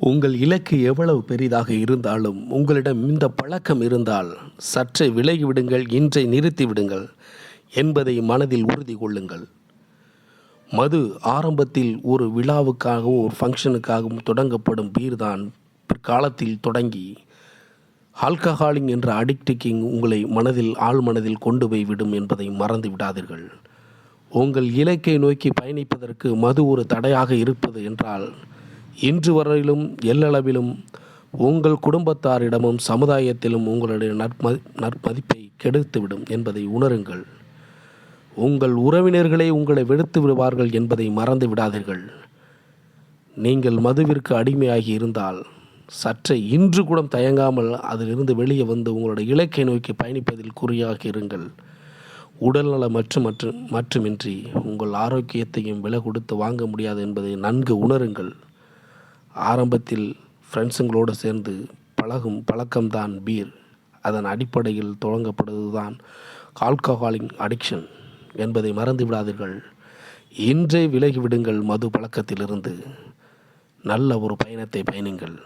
உங்கள் இலக்கு எவ்வளவு பெரிதாக இருந்தாலும் உங்களிடம் இந்த பழக்கம் இருந்தால் சற்றே விலகிவிடுங்கள், இன்றை நிறுத்திவிடுங்கள் என்பதை மனதில் உறுதி கொள்ளுங்கள். மது ஆரம்பத்தில் ஒரு விழாவுக்காகவும் ஒரு ஃபங்க்ஷனுக்காகவும் தொடங்கப்படும் பீர்தான் பிற்காலத்தில் தொடங்கி ஆல்கஹாலிக் என்ற அடிக்டிக்கிங் உங்களை ஆழ்மனதில் கொண்டு போய் விடும் என்பதை மறந்து விடாதீர்கள். உங்கள் இலக்கை நோக்கி பயணிப்பதற்கு மது ஒரு தடையாக இருப்பது என்றால் இன்று வரையிலும் எல்லளவிலும் உங்கள் குடும்பத்தாரிடமும் சமுதாயத்திலும் உங்களுடைய நற்பதிப்பை கெடுத்துவிடும் என்பதை உணருங்கள். உங்கள் உறவினர்களே உங்களை வெறுத்து விடுவார்கள் என்பதை மறந்து விடாதீர்கள். நீங்கள் மதுவிற்கு அடிமையாகி இருந்தால் சற்றே இன்று கூட தயங்காமல் அதிலிருந்து வெளியே வந்து உங்களுடைய இலக்கை நோக்கி பயணிப்பதில் குறியாக இருங்கள். உடல்நல மட்டுமின்றி உங்கள் ஆரோக்கியத்தையும் விலை கொடுத்து வாங்க முடியாது என்பதை நன்கு உணருங்கள். ஆரம்பத்தில் ஃப்ரெண்ட்ஸுங்களோடு சேர்ந்து பழகும் பழக்கம்தான் பீர். அதன் அடிப்படையில் தொடங்கப்படுவதுதான் ஆல்கஹாலிக் அடிக்ஷன் என்பதை மறந்து விடாதீர்கள். இன்றே விலகிவிடுங்கள் மது பழக்கத்திலிருந்து. நல்ல ஒரு பயணத்தை பயணிங்கள்.